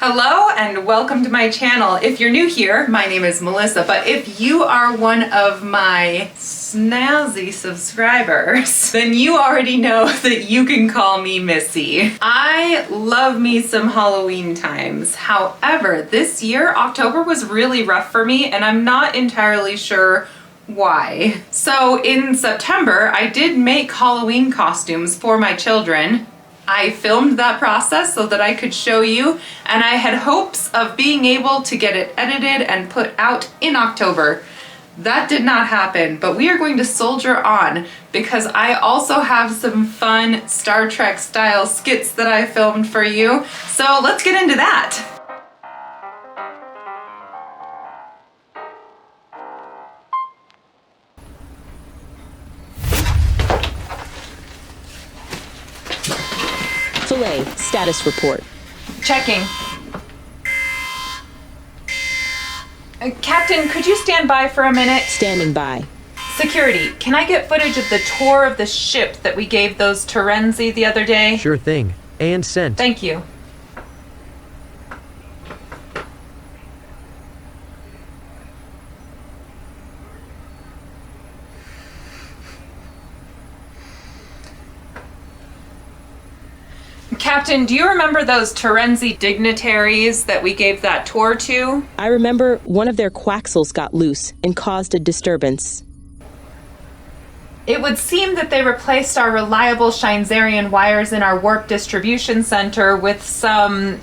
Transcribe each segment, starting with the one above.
Hello and welcome to my channel. If you're new here, my name is Melissa, but if you are one of my snazzy subscribers, then you already know that you can call me Missy. I love me some Halloween times. However, this year, October was really rough for me and I'm not entirely sure why. So in September, I did make Halloween costumes for my children. I filmed that process so that I could show you, and I had hopes of being able to get it edited and put out in October. That did not happen, but we are going to soldier on because I also have some fun Star Trek style skits that I filmed for you. So let's get into that. Filet, status report. Checking. Captain, could you stand by for a minute? Standing by. Security, can I get footage of the tour of the ship that we gave those Terenzi the other day? Sure thing. And sent. Thank you. Captain, do you remember those Terenzi dignitaries that we gave that tour to? I remember one of their quaxels got loose and caused a disturbance. It would seem that they replaced our reliable Scheinzerian wires in our warp distribution center with some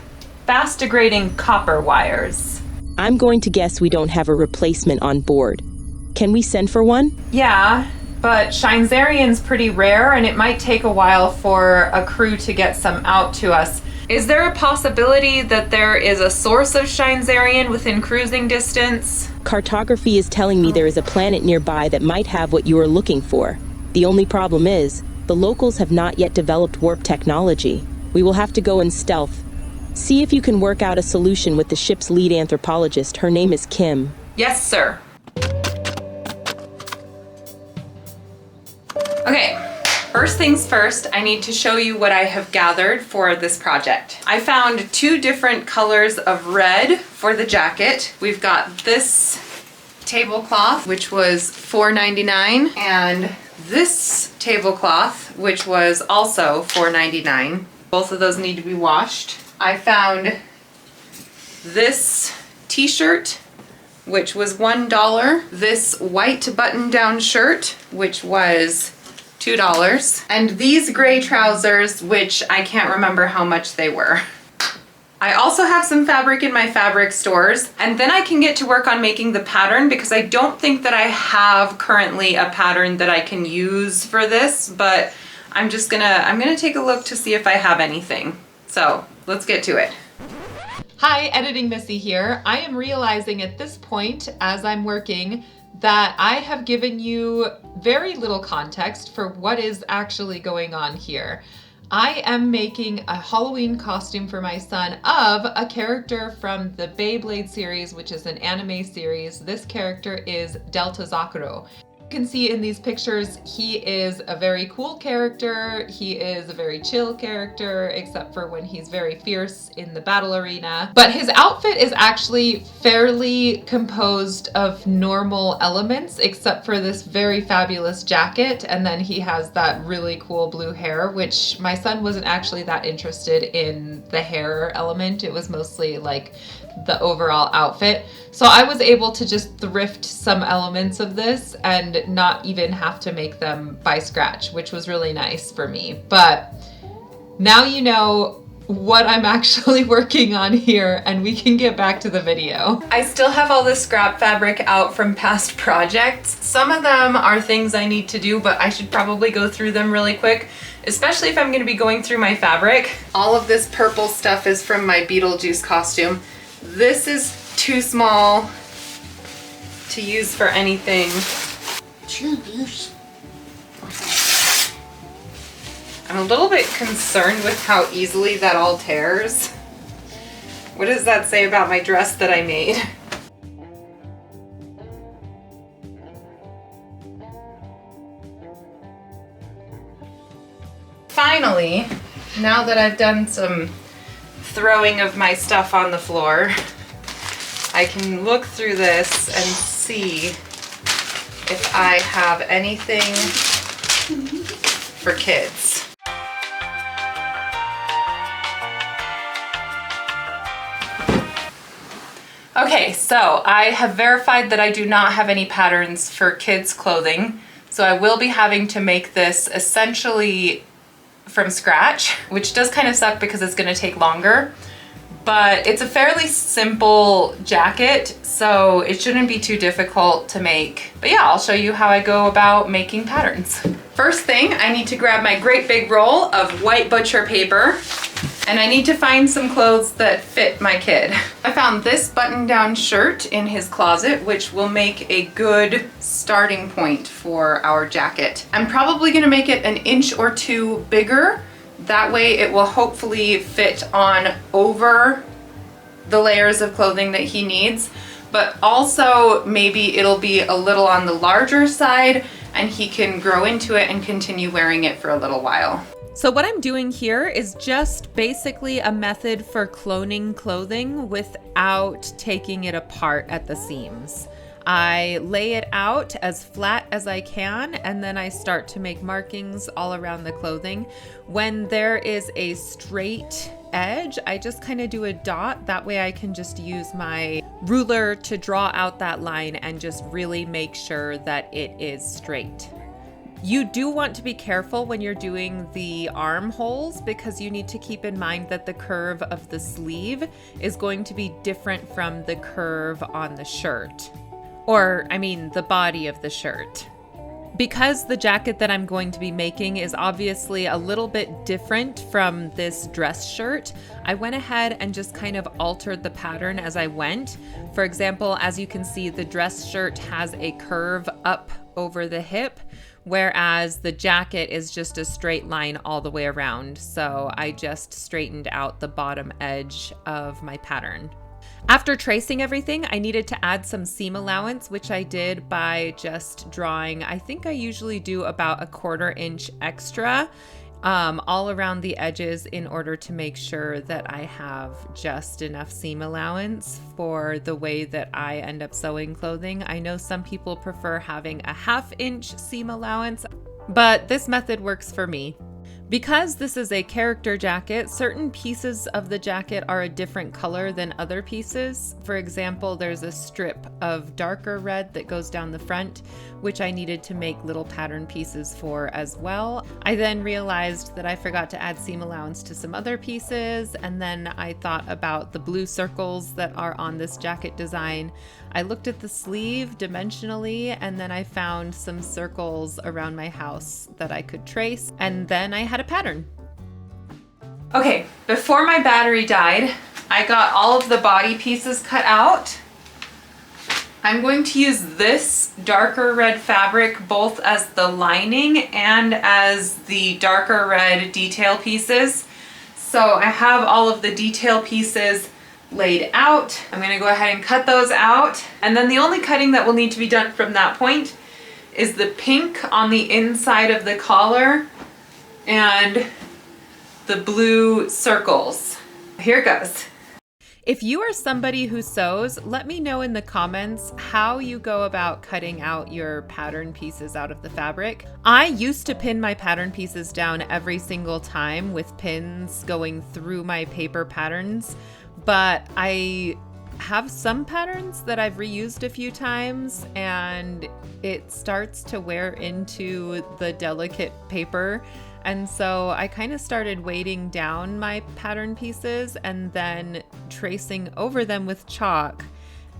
fast-degrading copper wires. I'm going to guess we don't have a replacement on board. Can we send for one? Yeah, but Scheinzerian's pretty rare and it might take a while for a crew to get some out to us. Is there a possibility that there is a source of Scheinzerian within cruising distance? Cartography is telling me there is a planet nearby that might have what you are looking for. The only problem is, the locals have not yet developed warp technology. We will have to go in stealth. See if you can work out a solution with the ship's lead anthropologist. Her name is Kim. Yes, sir. Okay, first things first, I need to show you what I have gathered for this project. I found two different colors of red for the jacket. We've got this tablecloth, which was $4.99, and this tablecloth, which was also $4.99. Both of those need to be washed. I found this t-shirt, which was $1. This white button-down shirt, which was $2. And these gray trousers, which I can't remember how much they were. I also have some fabric in my fabric stores, and then I can get to work on making the pattern because I don't think that I have currently a pattern that I can use for this, but I'm gonna take a look to see if I have anything. So let's get to it. Hi, Editing Missy here. I am realizing at this point, as I'm working, that I have given you very little context for what is actually going on here. I am making a Halloween costume for my son of a character from the Beyblade series, which is an anime series. This character is Delta Zakuro. You can see in these pictures, he is a very cool character. He is a very chill character, except for when he's very fierce in the battle arena. But his outfit is actually fairly composed of normal elements, except for this very fabulous jacket. And then he has that really cool blue hair, which my son wasn't actually that interested in the hair element. It was mostly like the overall outfit. So I was able to just thrift some elements of this and not even have to make them by scratch, which was really nice for me. But now you know what I'm actually working on here and we can get back to the video. I still have all this scrap fabric out from past projects. Some of them are things I need to do, but I should probably go through them really quick, especially if I'm going to be going through my fabric. All of this purple stuff is from my Beetlejuice costume. This is too small to use for anything. I'm a little bit concerned with how easily that all tears. What does that say about my dress that I made? Finally, now that I've done some throwing of my stuff on the floor, I can look through this and see if I have anything for kids. Okay, so I have verified that I do not have any patterns for kids' clothing, so I will be having to make this essentially from scratch, which does kind of suck because it's going to take longer, but it's a fairly simple jacket, so it shouldn't be too difficult to make. But yeah, I'll show you how I go about making patterns. First thing, I need to grab my great big roll of white butcher paper, and I need to find some clothes that fit my kid. I found this button-down shirt in his closet, which will make a good starting point for our jacket. I'm probably gonna make it an inch or two bigger. That way it will hopefully fit on over the layers of clothing that he needs, but also maybe it'll be a little on the larger side and he can grow into it and continue wearing it for a little while. So what I'm doing here is just basically a method for cloning clothing without taking it apart at the seams. I lay it out as flat as I can, and then I start to make markings all around the clothing. When there is a straight edge, I just kind of do a dot. That way I can just use my ruler to draw out that line and just really make sure that it is straight. You do want to be careful when you're doing the armholes because you need to keep in mind that the curve of the sleeve is going to be different from the curve on the shirt. Or, I mean, the body of the shirt. Because the jacket that I'm going to be making is obviously a little bit different from this dress shirt, I went ahead and just kind of altered the pattern as I went. For example, as you can see, the dress shirt has a curve up over the hip, whereas the jacket is just a straight line all the way around. So I just straightened out the bottom edge of my pattern. After tracing everything, I needed to add some seam allowance, which I did by just drawing, I think I usually do about a 1/4 inch extra all around the edges in order to make sure that I have just enough seam allowance for the way that I end up sewing clothing. I know some people prefer having a 1/2 inch seam allowance, but this method works for me. Because this is a character jacket, certain pieces of the jacket are a different color than other pieces. For example, there's a strip of darker red that goes down the front, which I needed to make little pattern pieces for as well. I then realized that I forgot to add seam allowance to some other pieces, and then I thought about the blue circles that are on this jacket design. I looked at the sleeve dimensionally, and then I found some circles around my house that I could trace, and then I had a pattern. Okay, before my battery died, I got all of the body pieces cut out. I'm going to use this darker red fabric both as the lining and as the darker red detail pieces. So I have all of the detail pieces laid out. I'm going to go ahead and cut those out. And then the only cutting that will need to be done from that point is the pink on the inside of the collar and the blue circles. Here it goes. If you are somebody who sews, let me know in the comments how you go about cutting out your pattern pieces out of the fabric. I used to pin my pattern pieces down every single time with pins going through my paper patterns, but I have some patterns that I've reused a few times and it starts to wear into the delicate paper. And so I kind of started weighting down my pattern pieces and then tracing over them with chalk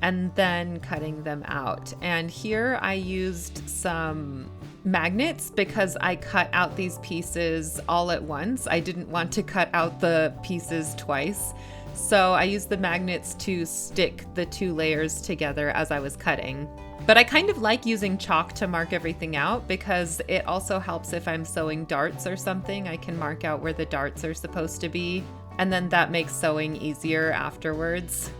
and then cutting them out. And here I used some magnets because I cut out these pieces all at once. I didn't want to cut out the pieces twice. So I used the magnets to stick the two layers together as I was cutting. But I kind of like using chalk to mark everything out because it also helps if I'm sewing darts or something. I can mark out where the darts are supposed to be, and then that makes sewing easier afterwards.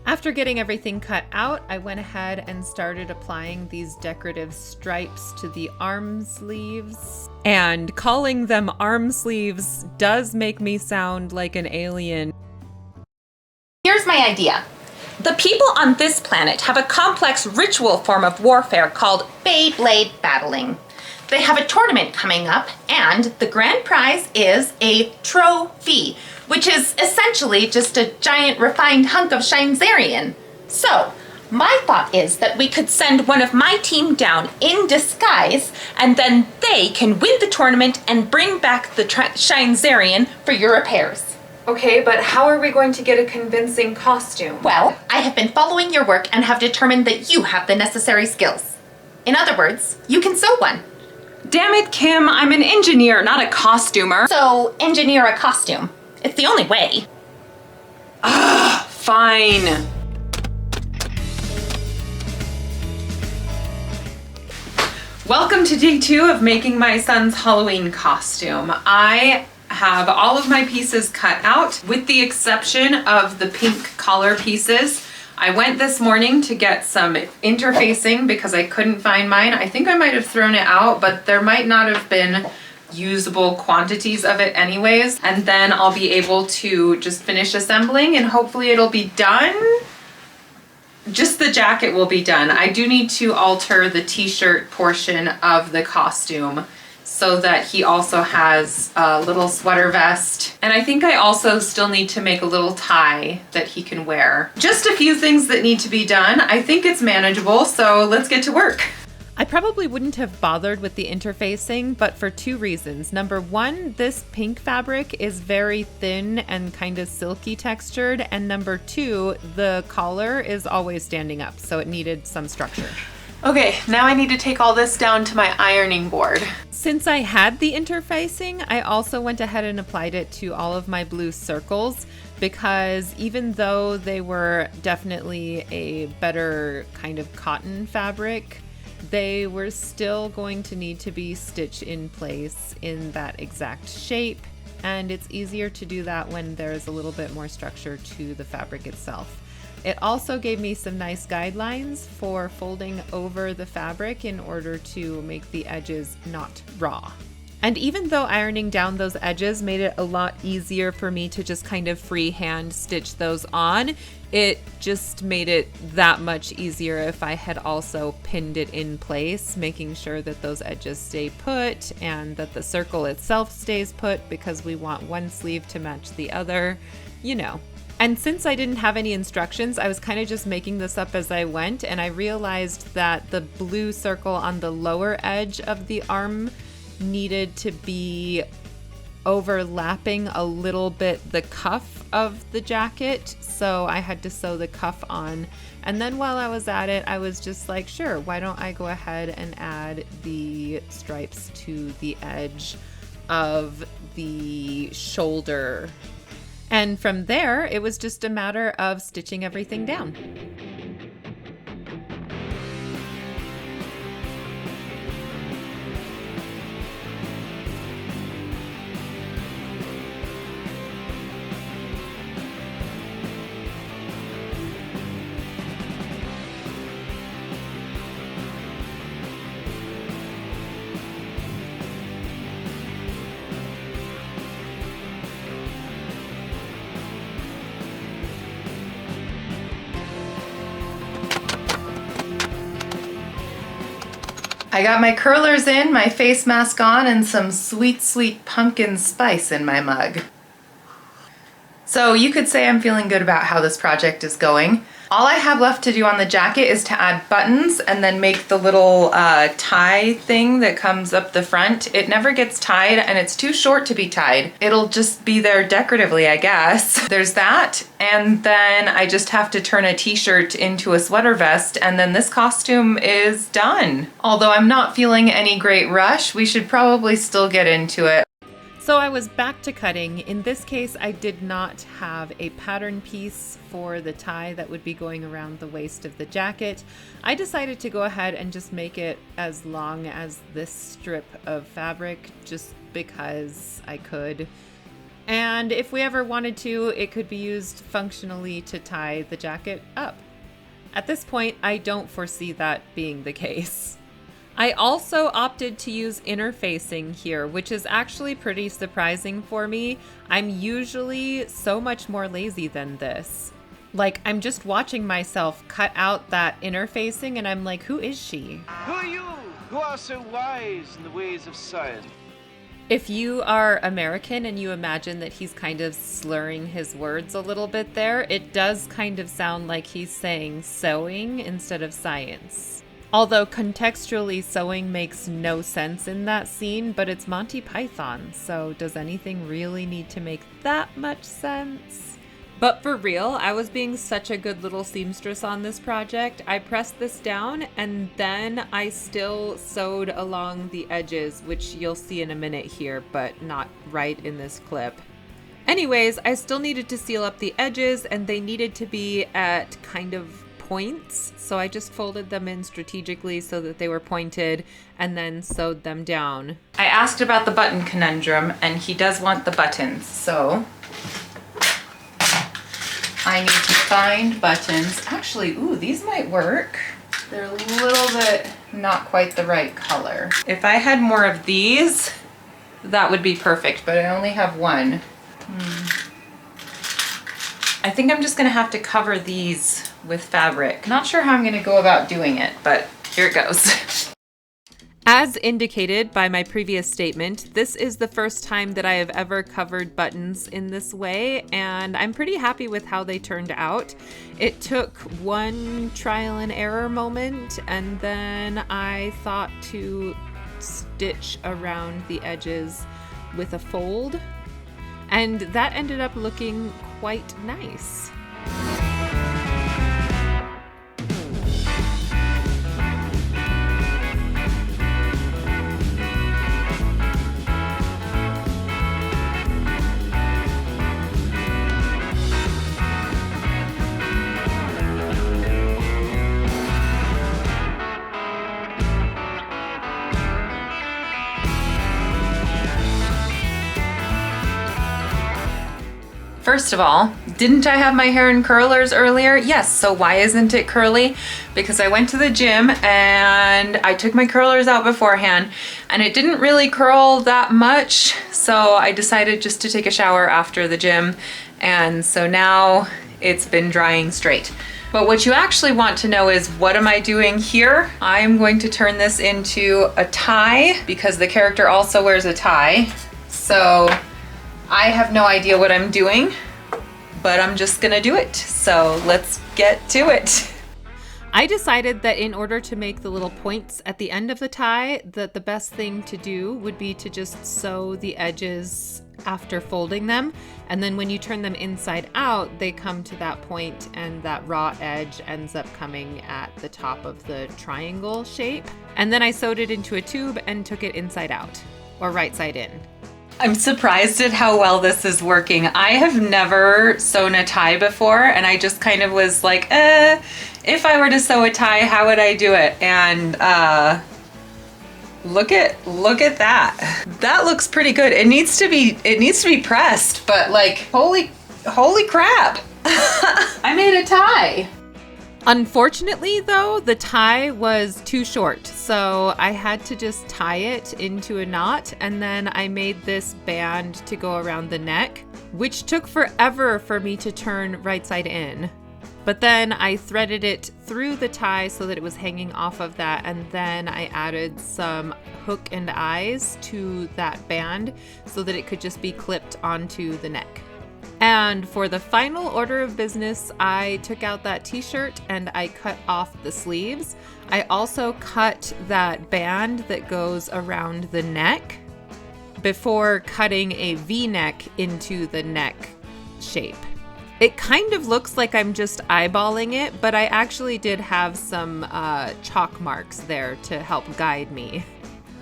After getting everything cut out, I went ahead and started applying these decorative stripes to the arm sleeves. And calling them arm sleeves does make me sound like an alien. my idea. The people on this planet have a complex ritual form of warfare called Beyblade battling. They have a tournament coming up, and the grand prize is a trophy, which is essentially just a giant refined hunk of Shinzarian. So, my thought is that we could send one of my team down in disguise, and then they can win the tournament and bring back the Shinzarian for your repairs. Okay, but how are we going to get a convincing costume? Well, I have been following your work and have determined that you have the necessary skills. In other words, you can sew one. Damn it, Kim, I'm an engineer, not a costumer. So, engineer a costume. It's the only way. Fine. Welcome to day 2 of making my son's Halloween costume. I have all of my pieces cut out with the exception of the pink collar pieces. I went this morning to get some interfacing because I couldn't find mine. I think I might have thrown it out, but there might not have been usable quantities of it anyways. And then I'll be able to just finish assembling and hopefully it'll be done. Just the jacket will be done. I do need to alter the t-shirt portion of the costume so that he also has a little sweater vest. And I think I also still need to make a little tie that he can wear. Just a few things that need to be done. I think it's manageable, so let's get to work. I probably wouldn't have bothered with the interfacing, but for 2 reasons. Number 1, this pink fabric is very thin and kind of silky textured. And number 2, the collar is always standing up, so it needed some structure. Okay, now I need to take all this down to my ironing board. Since I had the interfacing, I also went ahead and applied it to all of my blue circles because even though they were definitely a better kind of cotton fabric, they were still going to need to be stitched in place in that exact shape. And it's easier to do that when there's a little bit more structure to the fabric itself. It also gave me some nice guidelines for folding over the fabric in order to make the edges not raw. And even though ironing down those edges made it a lot easier for me to just kind of freehand stitch those on, it just made it that much easier if I had also pinned it in place, making sure that those edges stay put and that the circle itself stays put because we want one sleeve to match the other, you know. And since I didn't have any instructions, I was kind of just making this up as I went, and I realized that the blue circle on the lower edge of the arm needed to be overlapping a little bit the cuff of the jacket, so I had to sew the cuff on. And then while I was at it, I was just like, sure, why don't I go ahead and add the stripes to the edge of the shoulder. And from there, it was just a matter of stitching everything down. I got my curlers in, my face mask on, and some sweet, sweet pumpkin spice in my mug. So you could say I'm feeling good about how this project is going. All I have left to do on the jacket is to add buttons and then make the little tie thing that comes up the front. It never gets tied and it's too short to be tied. It'll just be there decoratively, I guess. There's that. And then I just have to turn a t-shirt into a sweater vest and then this costume is done. Although I'm not feeling any great rush, we should probably still get into it. So I was back to cutting. In this case, I did not have a pattern piece for the tie that would be going around the waist of the jacket. I decided to go ahead and just make it as long as this strip of fabric just because I could. And if we ever wanted to, it could be used functionally to tie the jacket up. At this point, I don't foresee that being the case. I also opted to use interfacing here, which is actually pretty surprising for me. I'm usually so much more lazy than this. Like, I'm just watching myself cut out that interfacing, and I'm like, who is she? Who are you, who are so wise in the ways of science? If you are American and you imagine that he's kind of slurring his words a little bit there, it does kind of sound like he's saying sewing instead of science. Although contextually, sewing makes no sense in that scene, but it's Monty Python, so does anything really need to make that much sense? But for real, I was being such a good little seamstress on this project. I pressed this down and then I still sewed along the edges, which you'll see in a minute here, but not right in this clip. Anyways, I still needed to seal up the edges and they needed to be at kind of points. So I just folded them in strategically so that they were pointed and then sewed them down. I asked about the button conundrum and he does want the buttons, so I need to find buttons. Actually, ooh, these might work. They're a little bit not quite the right color. If I had more of these, that would be perfect, but I only have one. I think I'm just gonna have to cover these with fabric. Not sure how I'm gonna go about doing it, but here it goes. As indicated by my previous statement, this is the first time that I have ever covered buttons in this way, and I'm pretty happy with how they turned out. It took one trial and error moment, and then I thought to stitch around the edges with a fold, and that ended up looking quite nice. First of all, didn't I have my hair in curlers earlier? Yes, so why isn't it curly? Because I went to the gym and I took my curlers out beforehand and it didn't really curl that much. So I decided just to take a shower after the gym. And so now it's been drying straight. But what you actually want to know is, what am I doing here? I'm going to turn this into a tie because the character also wears a tie. So I have no idea what I'm doing, but I'm just gonna do it. So let's get to it. I decided that in order to make the little points at the end of the tie, that the best thing to do would be to just sew the edges after folding them. And then when you turn them inside out, they come to that point and that raw edge ends up coming at the top of the triangle shape. And then I sewed it into a tube and took it inside out, or right side in. I'm surprised at how well this is working. I have never sewn a tie before, and I just kind of was like, if I were to sew a tie, how would I do it? And look at that. That looks pretty good. It needs to be pressed, but like, holy crap. I made a tie. Unfortunately, though, the tie was too short, so I had to just tie it into a knot, and then I made this band to go around the neck, which took forever for me to turn right side in. But then I threaded it through the tie so that it was hanging off of that, and then I added some hook and eyes to that band so that it could just be clipped onto the neck. And for the final order of business, I took out that t-shirt and I cut off the sleeves. I also cut that band that goes around the neck before cutting a V-neck into the neck shape. It kind of looks like I'm just eyeballing it, but I actually did have some chalk marks there to help guide me.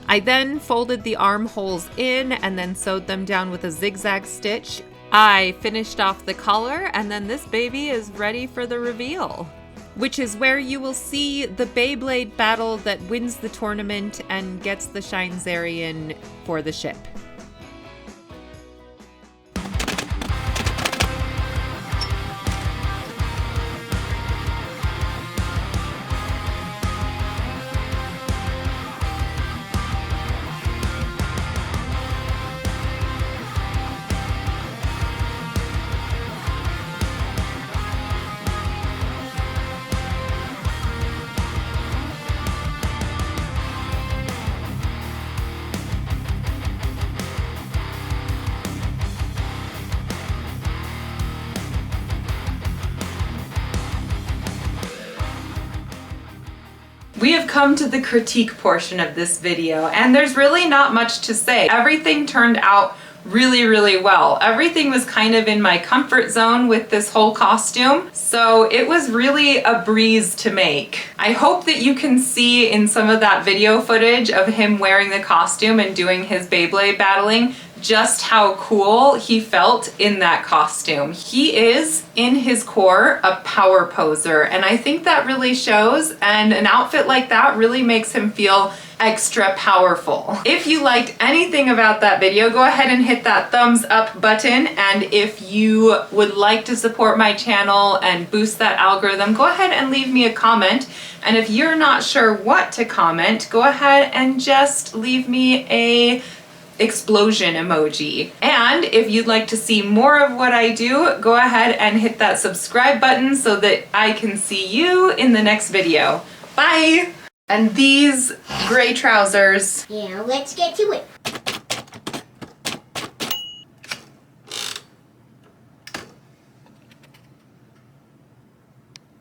I then folded the armholes in and then sewed them down with a zigzag stitch. I finished off the collar, and then this baby is ready for the reveal, which is where you will see the Beyblade battle that wins the tournament and gets the Shinezarian for the ship. We have come to the critique portion of this video, and there's really not much to say. Everything turned out really, really well. Everything was kind of in my comfort zone with this whole costume, so it was really a breeze to make. I hope that you can see in some of that video footage of him wearing the costume and doing his Beyblade battling just how cool he felt in that costume. He is, in his core, a power poser, and I think that really shows, and an outfit like that really makes him feel extra powerful. If you liked anything about that video, go ahead and hit that thumbs up button, and if you would like to support my channel and boost that algorithm, go ahead and leave me a comment. And if you're not sure what to comment, go ahead and just leave me a explosion emoji. And if you'd like to see more of what I do, go ahead and hit that subscribe button so that I can see you in the next video. Bye! And these gray trousers. Yeah, let's get to it.